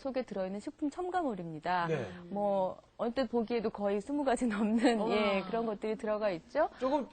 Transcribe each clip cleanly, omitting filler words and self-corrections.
속에 들어있는 식품 첨가물입니다. 네. 뭐 언뜻 보기에도 거의 20가지 넘는 예, 그런 것들이 들어가 있죠. 조금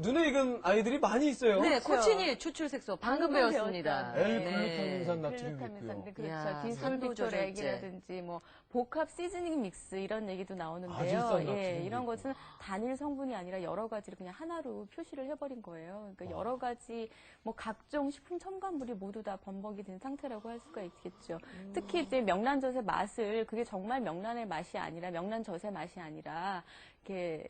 눈에 익은 아이들이 많이 있어요. 네, 코치니 추출색소 방금 배웠습니다. L글루타민산 나트륨이 있고요. 그렇죠. 야, 디솔비토렉이라든지 뭐 복합 시즈닝 믹스 이런 얘기도 나오는데요. 아질산 나트륨이 예, 이런 있고. 것은 단일 성분이 아니라 여러 가지를 그냥 하나로 표시를 해버린 거예요. 그러니까 여러 가지 뭐 각종 식품 첨가물이 모두 다 범벅이 된 상태라고 할 수가 있겠죠. 특히 이제 명란젓의 맛을 그게 정말 명란의 맛이 아니라 명란젓의 맛이 아니라 이렇게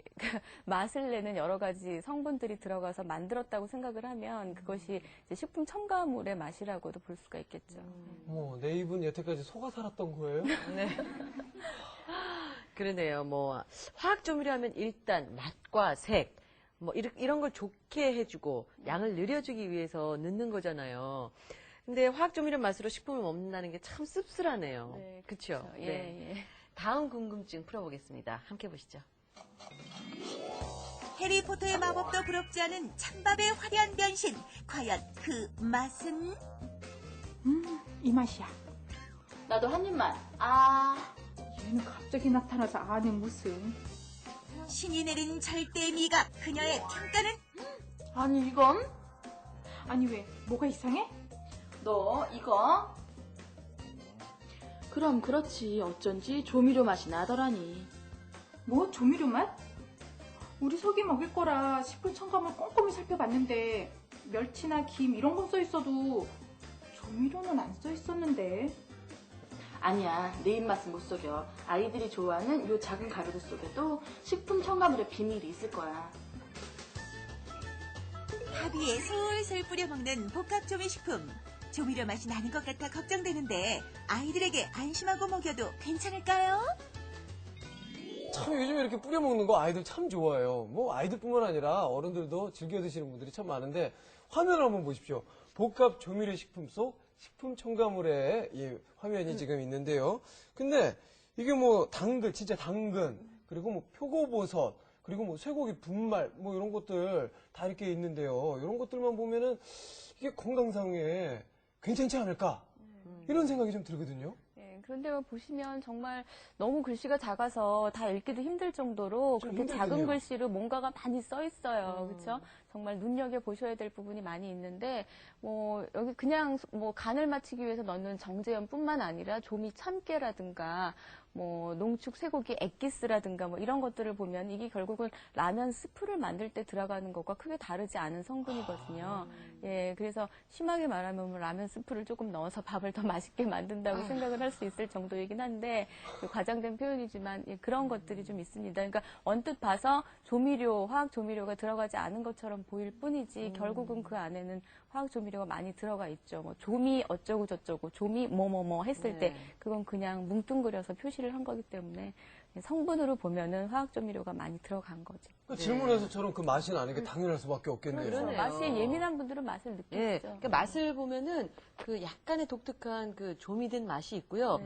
맛을 내는 여러 가지 성분들이 들어가서 만들었다고 생각을 하면 그것이 이제 식품 첨가물의 맛이라고도 볼 수가 있겠죠. 내 입은 여태까지 속아 살았던 거예요? 네. 그러네요. 뭐 화학 조미료 하면 일단 맛과 색, 뭐 이런 걸 좋게 해주고 양을 늘려주기 위해서 넣는 거잖아요. 근데 화학 조미료 맛으로 식품을 먹는다는 게 참 씁쓸하네요. 네, 그렇죠. 예, 네. 예. 다음 궁금증 풀어보겠습니다. 함께 보시죠. 해리포터의 마법도 부럽지 않은 찬밥의 화려한 변신. 과연 그 맛은? 이 맛이야. 나도 한 입만. 얘는 갑자기 나타나서 아네 무슨. 신이 내린 절대의 미각. 그녀의 평가는? 아니, 이건? 아니 왜? 뭐가 이상해? 너, 이거? 그럼 그렇지. 어쩐지 조미료 맛이 나더라니. 뭐 조미료 맛? 우리 석이 먹을 거라 식품 첨가물 꼼꼼히 살펴봤는데 멸치나 김 이런 건 써 있어도 조미료는 안 써 있었는데. 아니야. 내 입맛은 못 속여. 아이들이 좋아하는 요 작은 가루들 속에도 식품 첨가물의 비밀이 있을 거야. 밥 위에 솔솔 뿌려 먹는 복합 조미식품. 조미료 맛이 나는 것 같아 걱정되는데 아이들에게 안심하고 먹여도 괜찮을까요? 참 요즘에 이렇게 뿌려 먹는 거 아이들 참 좋아해요. 뭐 아이들뿐만 아니라 어른들도 즐겨 드시는 분들이 참 많은데 화면을 한번 보십시오. 복합 조미료 식품 속 식품 첨가물의 이 화면이 지금 있는데요. 근데 이게 뭐 당근, 진짜 당근, 그리고 뭐 표고버섯, 그리고 뭐 쇠고기 분말, 뭐 이런 것들 다 이렇게 있는데요. 이런 것들만 보면은 이게 건강상에 괜찮지 않을까? 이런 생각이 좀 들거든요. 네, 그런데 보시면 정말 너무 글씨가 작아서 다 읽기도 힘들 정도로 좀 그렇게 힘들군요. 작은 글씨로 뭔가가 많이 써 있어요. 그렇죠? 정말 눈여겨 보셔야 될 부분이 많이 있는데 뭐 여기 그냥 뭐 간을 맞추기 위해서 넣는 정제염뿐만 아니라 조미 참깨라든가 뭐 농축 쇠고기 액기스라든가 뭐 이런 것들을 보면 이게 결국은 라면 스프를 만들 때 들어가는 것과 크게 다르지 않은 성분이거든요. 예, 그래서 심하게 말하면 뭐 라면 스프를 조금 넣어서 밥을 더 맛있게 만든다고 생각을 할 수 있을 정도이긴 한데 과장된 표현이지만 예, 그런 것들이 좀 있습니다. 그러니까 언뜻 봐서 조미료, 화학 조미료가 들어가지 않은 것처럼 보일 뿐이지 결국은 그 안에는 화학 조미료가 많이 들어가 있죠. 뭐 조미 어쩌고 저쩌고 조미 뭐뭐뭐 했을 때 그건 그냥 뭉뚱그려서 표시를 한 거기 때문에 성분으로 보면은 화학 조미료가 많이 들어간 거죠. 그 질문에서처럼 그 맛이 나는 게 당연할 수밖에 없겠네요. 그러네요. 맛이 예민한 분들은 맛을 느끼죠. 예, 그러니까 맛을 보면은 그 약간의 독특한 그 조미된 맛이 있고요.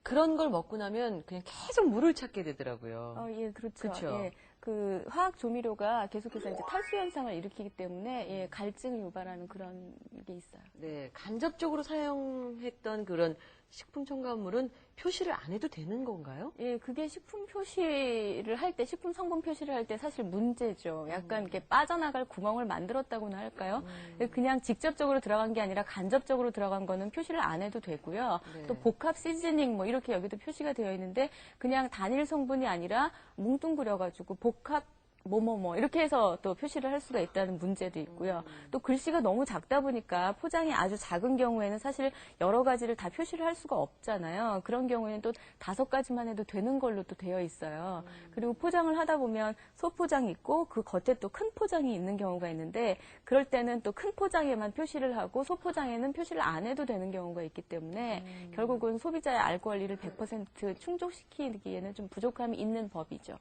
그런 걸 먹고 나면 그냥 계속 물을 찾게 되더라고요. 예, 그렇죠. 그쵸? 예, 그 화학 조미료가 계속해서 이제 탈수 현상을 일으키기 때문에 예, 갈증을 유발하는 그런 게 있어요. 네, 간접적으로 사용했던 그런 식품 첨가물은 표시를 안 해도 되는 건가요? 예, 그게 식품 표시를 할 때, 식품 성분 표시를 할 때 사실 문제죠. 약간 이렇게 빠져나갈 구멍을 만들었다고나 할까요? 그냥 직접적으로 들어간 게 아니라 간접적으로 들어간 거는 표시를 안 해도 되고요. 네. 또 복합 시즈닝 뭐 이렇게 여기도 표시가 되어 있는데 그냥 단일 성분이 아니라 뭉뚱그려가지고 복합 뭐뭐뭐 이렇게 해서 또 표시를 할 수가 있다는 문제도 있고요. 또 글씨가 너무 작다 보니까 포장이 아주 작은 경우에는 사실 여러 가지를 다 표시를 할 수가 없잖아요. 그런 경우에는 또 5가지만 해도 되는 걸로 또 되어 있어요. 그리고 포장을 하다 보면 소포장이 있고 그 겉에 또 큰 포장이 있는 경우가 있는데 그럴 때는 또 큰 포장에만 표시를 하고 소포장에는 표시를 안 해도 되는 경우가 있기 때문에 결국은 소비자의 알 권리를 100% 충족시키기에는 좀 부족함이 있는 법이죠.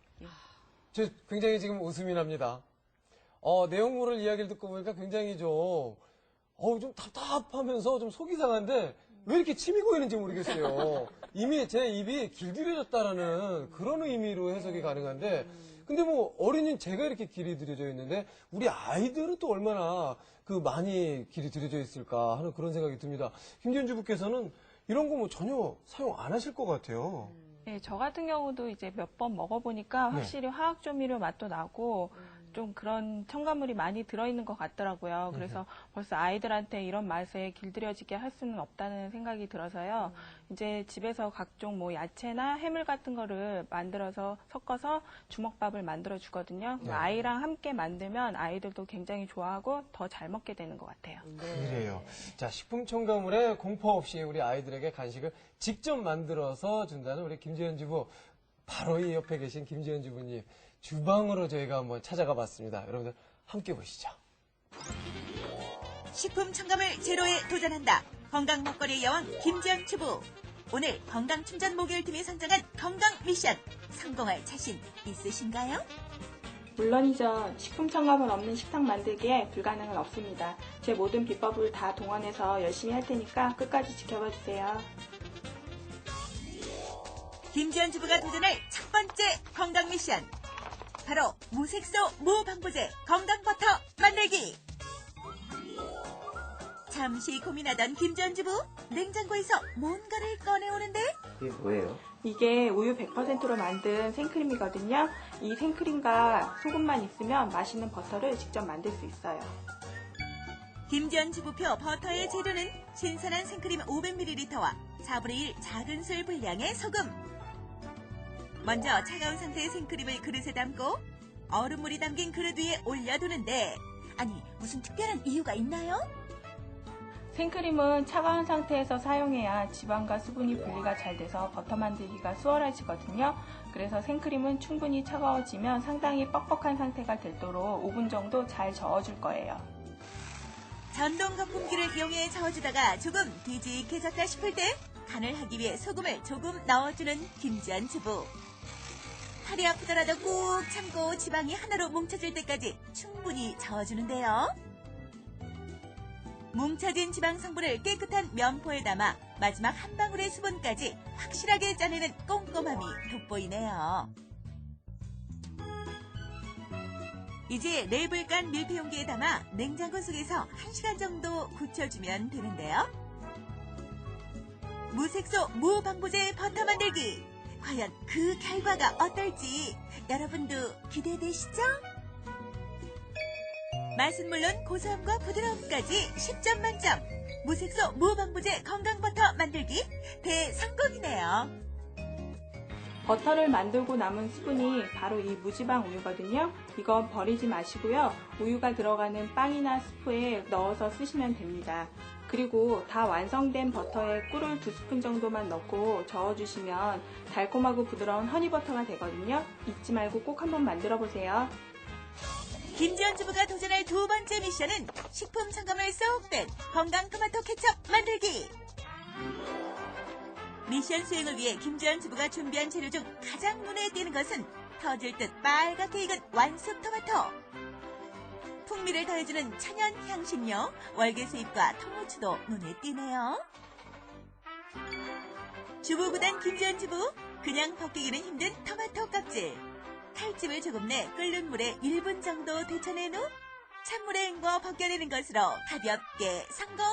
저 굉장히 지금 웃음이 납니다. 내용물을 이야기를 듣고 보니까 굉장히 좀 답답하면서 좀 속이 상한데 왜 이렇게 침이 고이는지 모르겠어요. 이미 제 입이 길들여졌다라는 그런 의미로 해석이 가능한데 근데 뭐 어린이는 제가 이렇게 길이 들여져 있는데 우리 아이들은 또 얼마나 그 많이 길이 들여져 있을까 하는 그런 생각이 듭니다. 김지은 주부께서는 이런 거 뭐 전혀 사용 안 하실 것 같아요. 네, 저 같은 경우도 이제 몇 번 먹어보니까 네. 확실히 화학 조미료 맛도 나고 좀 그런 첨가물이 많이 들어있는 것 같더라고요. 그래서 벌써 아이들한테 이런 맛에 길들여지게 할 수는 없다는 생각이 들어서요. 이제 집에서 각종 뭐 야채나 해물 같은 거를 만들어서 섞어서 주먹밥을 만들어 주거든요. 네. 아이랑 함께 만들면 아이들도 굉장히 좋아하고 더 잘 먹게 되는 것 같아요. 그래요. 자, 식품 첨가물에 공포 없이 우리 아이들에게 간식을 직접 만들어서 준다는 우리 김지연 주부. 바로 이 옆에 계신 김지연 주부님. 주방으로 저희가 한번 찾아가 봤습니다. 여러분들 함께 보시죠. 식품 첨가물 제로에 도전한다. 건강 먹거리의 여왕 김지연 주부. 오늘 건강 충전 목요일팀이 선정한 건강 미션. 성공할 자신 있으신가요? 물론이죠. 식품 첨가물 없는 식탁 만들기에 불가능은 없습니다. 제 모든 비법을 다 동원해서 열심히 할 테니까 끝까지 지켜봐 주세요. 김지연 주부가 도전할 첫 번째 건강 미션. 바로 무색소 무방부제 건강버터 만들기. 잠시 고민하던 김지연 주부. 냉장고에서 뭔가를 꺼내오는데 이게 뭐예요? 이게 우유 100%로 만든 생크림이거든요. 이 생크림과 소금만 있으면 맛있는 버터를 직접 만들 수 있어요. 김지연 주부표 버터의 재료는 신선한 생크림 500ml와 4분의 1 작은 술 분량의 소금. 먼저 차가운 상태의 생크림을 그릇에 담고 얼음물이 담긴 그릇 위에 올려두는데, 아니 무슨 특별한 이유가 있나요? 생크림은 차가운 상태에서 사용해야 지방과 수분이 분리가 잘 돼서 버터 만들기가 수월해지거든요. 그래서 생크림은 충분히 차가워지면 상당히 뻑뻑한 상태가 되도록 5분 정도 잘 저어줄 거예요. 전동 거품기를 이용해 저어주다가 조금 뒤직해졌다 싶을 때 간을 하기 위해 소금을 조금 넣어주는 김지연 주부. 팔이 아프더라도 꾹 참고 지방이 하나로 뭉쳐질 때까지 충분히 저어주는데요. 뭉쳐진 지방 성분을 깨끗한 면포에 담아 마지막 한 방울의 수분까지 확실하게 짜내는 꼼꼼함이 돋보이네요. 이제 랩을 깐 밀폐용기에 담아 냉장고 속에서 1시간 정도 굳혀주면 되는데요. 무색소 무방부제 버터 만들기. 과연 그 결과가 어떨지 여러분도 기대되시죠? 맛은 물론 고소함과 부드러움까지 10점 만점. 무색소 무방부제 건강버터 만들기 대성공이네요. 버터를 만들고 남은 수분이 바로 이 무지방 우유거든요. 이건 버리지 마시고요. 우유가 들어가는 빵이나 스프에 넣어서 쓰시면 됩니다. 그리고 다 완성된 버터에 꿀을 2스푼 정도만 넣고 저어주시면 달콤하고 부드러운 허니버터가 되거든요. 잊지 말고 꼭 한번 만들어 보세요. 김지연 주부가 도전할 두 번째 미션은 식품 첨가물 쏙 뺀 건강 토마토 케첩 만들기. 미션 수행을 위해 김지연 주부가 준비한 재료 중 가장 눈에 띄는 것은 터질 듯 빨갛게 익은 완숙 토마토. 풍미를 더해주는 천연 향신료, 월계수잎과 통후추도 눈에 띄네요. 주부구단 김지연 주부, 그냥 벗기기는 힘든 토마토 껍질. 칼집을 조금 내 끓는 물에 1분 정도 데쳐낸 후 찬물에 헹궈 벗겨내는 것으로 가볍게 성공!